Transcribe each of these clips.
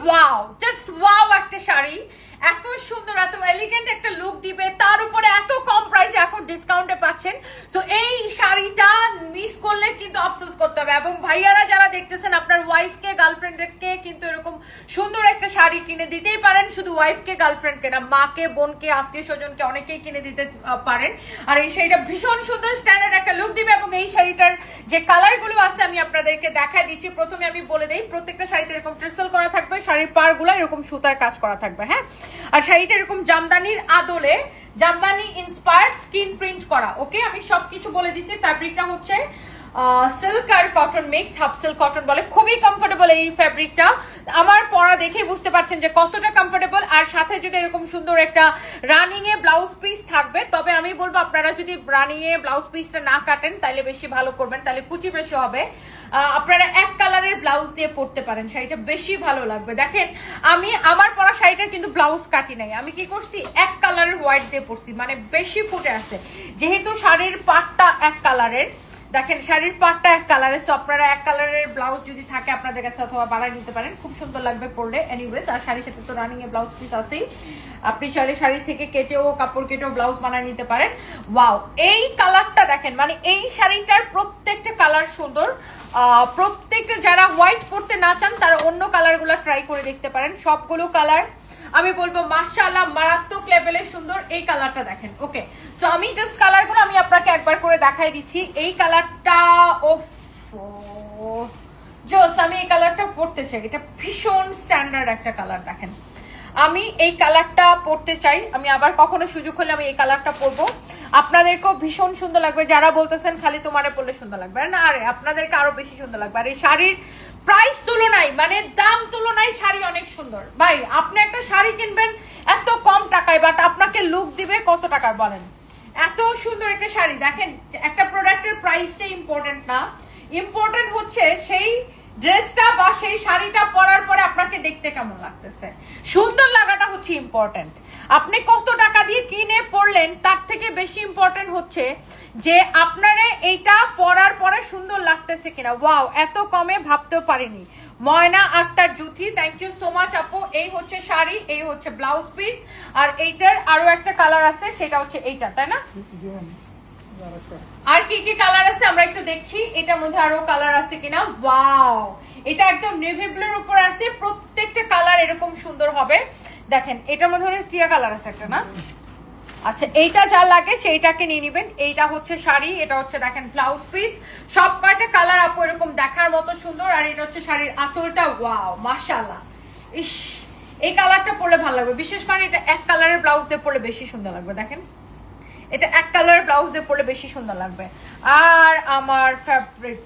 Wow, just wow একটা শাড়ি, এত সুন্দর এত এলিগেন্ট একটা লুক দিবে, তার উপরে এত কম প্রাইসে এখন ডিসকাউন্টে পাচ্ছেন। সো এই শাড়িটা মিস করলে কিন্তু আফসোস করতে হবে। এবং ভাইয়ারা যারা দেখতেছেন আপনার ওয়াইফকে গার্লফ্রেন্ডকে কিন্তু এরকম সুন্দর একটা শাড়ি কিনে দিতেই পারেন, শুধু ওয়াইফকে গার্লফ্রেন্ডকে না, মাকে বোনকে আত্মীয় স্বজনকে অনেকেই কিনে দিতে পারেন। আর এই শাড়িটা ভীষণ সুন্দর স্ট্যান্ডার্ড একটা লুক দিবে। এবং এই শাড়িটার যে কালারগুলো আছে আমি আপনাদেরকে দেখাই দিচ্ছি। প্রথমে আমি বলে দিই, প্রত্যেকটা শাড়িতে এরকম ট্রেসেল করা থাকবে, শাড়ির পাড়গুলো এরকম সুতার কাজ করা থাকবে। হ্যাঁ, আর শাড়িটা এরকম জামদানির আদলে, জামদানি ইন্সপায়ার্ড স্কিন প্রিন্ট করা। ওকে, আমি সবকিছু বলে দিচ্ছি। ফ্যাব্রিকটা হচ্ছে সিল্ক আর cotton mixed, half silk cotton বলে। খুবই কমফোর্টেবল এই ফ্যাব্রিকটা, আমার পরা দেখেই বুঝতে পারছেন যে কতটা কমফোর্টেবল। আর সাথে যদি এরকম সুন্দর একটা রানিং এ ব্লাউজ পিস থাকবে, তবে আমি বলবো আপনারা যদি রানিং এ ব্লাউজ পিসটা না কাটেন তাহলে বেশি ভালো করবেন, তাহলে কুচি বেশি হবে। আপনারা এক কালারের ব্লাউজ দিয়ে পরতে পারেন, শাড়িটা বেশি ভালো লাগবে। দেখেন আমি আমার পরা শাড়িটার কিন্তু ব্লাউজ কাটি নাই, আমি কি করছি এক কালারের হোয়াইট দিয়ে পরছি, মানে বেশি ফুটে আছে। যেহেতু শাড়ির পাটটা এক কালারের, দেখেন শাড়ির পাটটা এক কালারের, সো আপনারা এক কালারের ব্লাউজ যদি থাকে আপনাদের কাছে অথবা বাড়াই নিতে পারেন, খুব সুন্দর লাগবে পরলে। এনিওয়েজ, আর শাড়ির সাথে তো রানিং এ ব্লাউজ পিস আছেই, আপনি চাইলে শাড়ি থেকে কেটেও কাপড় কেটেও ব্লাউজ বানিয়ে নিতে পারেন। ওয়াও, এই কালারটা দেখেন, মানে এই শাড়িটার প্রত্যেকটা কালার সুন্দর। প্রত্যেকটা যারা হোয়াইট পরতে না চান তারা অন্য কালারগুলো ট্রাই করে দেখতে পারেন। সবগুলো কালার আমি বলবো মাশাআল্লাহ মারাত্মক লেভেলের সুন্দর। এই কালারটা দেখেন। ওকে, সো আমি জাস্ট কালারগুলো আমি আপনাকে একবার করে দেখাই দিচ্ছি। এই কালারটা জোস, আমি এই কালারটা পরতে চাই, এটা ভীষণ স্ট্যান্ডার্ড একটা কালার। দেখেন আমি এই কালারটা পরতে চাই, আমি আবার কখনো সুযোগ হলে আমি এই কালারটা পরবো, আপনাদেরকেও ভীষণ সুন্দর লাগবে। যারা বলতেছেন খালি তোমারে পরলে সুন্দর লাগবে না, আরে আপনাদেরকে আরো বেশি সুন্দর লাগবে। আর এই শাড়ির প্রাইস তুলনায়, মানে দাম তুলনায় শাড়ি অনেক সুন্দর। ভাই আপনি একটা শাড়ি কিনবেন এত কম টাকায়, বাট আপনাকে লুক দিবে কত টাকার বলেন? এত সুন্দর একটা শাড়ি। দেখেন একটা প্রোডাক্টের প্রাইসটা ইম্পর্টেন্ট না, ইম্পর্টেন্ট হচ্ছে সেই ড্রেসটা বা সেই শাড়িটা পরার পরে আপনাকে দেখতে কেমন লাগতেছে, সুন্দর লাগাটা হচ্ছে ইম্পর্টেন্ট। আপনি কত টাকা দিয়ে কিনে পরলেন তার থেকে বেশি ইম্পর্টেন্ট হচ্ছে যে আপনারা এইটা পরার পরে সুন্দর লাগতেছে কিনা। ওয়াও, এত কমে ভাবতেও পারিনি। Moyna Akter Juthi, thank you so much আপু। এই হচ্ছে শাড়ি, এই হচ্ছে ব্লাউজ পিস, আর এইটার আরো একটা কালার আছে, সেটা হচ্ছে এইটা, তাই না? আর কি কি কালার আছে আমরা একটু দেখছি, এটার মধ্যে আরো কালার আছে কিনা। ওয়াও, এটা একদম নেভি ব্লুর উপর আছে, প্রত্যেকটা কালার এরকম সুন্দর হবে। দেখেন এটার মধ্যে অনেক টিয়া কালার আছে একটা, না? আচ্ছা, এইটা যা লাগে সেইটাকে নিয়ে নিবেন। এইটা হচ্ছে শাড়ি, এটা হচ্ছে দেখেন ব্লাউজ পিস, সব কয়টা কালার আপু এরকম দেখার মতো সুন্দর। আর এটা হচ্ছে শাড়ির আঁচলটা। ওয়াও মাশাআল্লাহ, ইস এই কালারটা পরলে ভালো লাগবে, বিশেষ করে এটা এক কালারের ব্লাউজ দিয়ে পরলে বেশি সুন্দর লাগবে। দেখেন এটা এক কালারের ব্লাউজ দিয়ে পরলে বেশি সুন্দর লাগবে। আর আমার ফেভারিট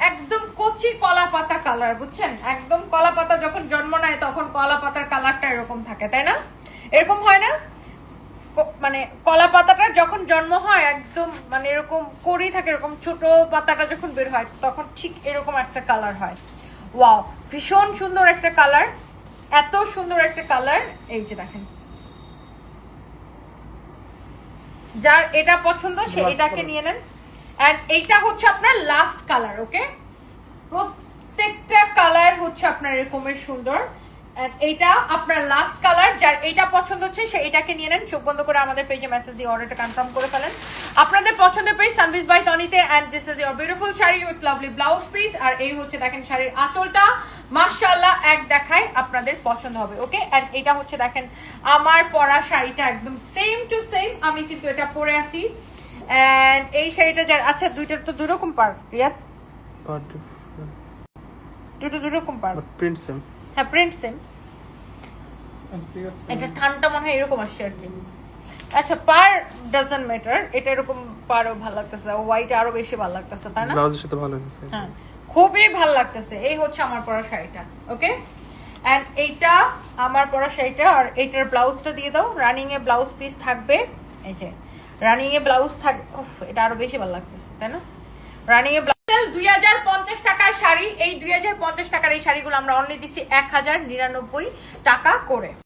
একদম কচি কলা পাতা কালার, বুঝছেন? একদম কলা পাতা যখন জন্ম নেয় তখন কলা পাতার কালারটা এরকম থাকে, তাই না? এরকম হয় না? মানে কলা পাতাটা যখন জন্ম হয় একদম মানে এরকম করি থাকে, এরকম ছোট পাতাটা যখন বের হয় তখন ঠিক এরকম একটা কালার হয়। ওয়াও, ভীষণ সুন্দর একটা কালার, এত সুন্দর একটা কালার। এই যে দেখেন, যার এটা পছন্দ সে এটাকে নিয়ে নেন। এন্ড এইটা হচ্ছে আপনার লাস্ট কালার। ওকে, প্রত্যেকটা কালার হচ্ছে আপনার এরকমের সুন্দর। এইটা আপনার লাস্ট কালার, যার এইটা পছন্দ হচ্ছে সে এটাকে নিয়ে নেন। চোখ বন্ধ করে আমাদের পেজে মেসেজ দিয়ে অর্ডারটা কনফার্ম করে ফেলেন। আপনাদের পছন্দের পেজ সানভিজ বাই তনিতে। And this is your beautiful sari with lovely blouse piece. আর এই হচ্ছে দেখেন শাড়ির আঁচলটা, মাশাআল্লাহ এক দেখায় আপনাদের পছন্দ হবে। ওকে, এন্ড এটা হচ্ছে দেখেন আমার পরা শাড়িটা একদম সেম টু সেম, আমি কিন্তু এটা পরে আসি। এন্ড এই শাড়িটা যার, আচ্ছা দুইটার তো দুই রকম পার, রিয়াদ দুই রকম পার, প্রিন্ট সেম। হ্যাঁ প্রিন্ট সেম, এটা থানটা মনে হয় এরকম আসছে আর কি। আচ্ছা, পার ডাজন্ট ম্যাটার, এটা এরকম পারও ভালো লাগতেছে, হোয়াইট আরো বেশি ভালো লাগতেছে, তাই না? ব্লাউজের সাথে ভালো হয়েছে, হ্যাঁ খুবই ভালো লাগতেছে। এই হচ্ছে আমার পরা শাড়িটা। ওকে, এন্ড এইটা আমার পরা শাড়িটা। আর এইটার ব্লাউজটা দিয়ে দাও, রানিং এ ব্লাউজ পিস থাকবে। এই যে রানিং এ ব্লাউজ থাকবে, এটা আরো বেশি ভালো লাগতেছে, তাই না? রানিং এ 2050 টাকার শাড়ি, এই 2050 টাকার এই শাড়িগুলো আমরা অনলি দিচ্ছি 1099 টাকা করে।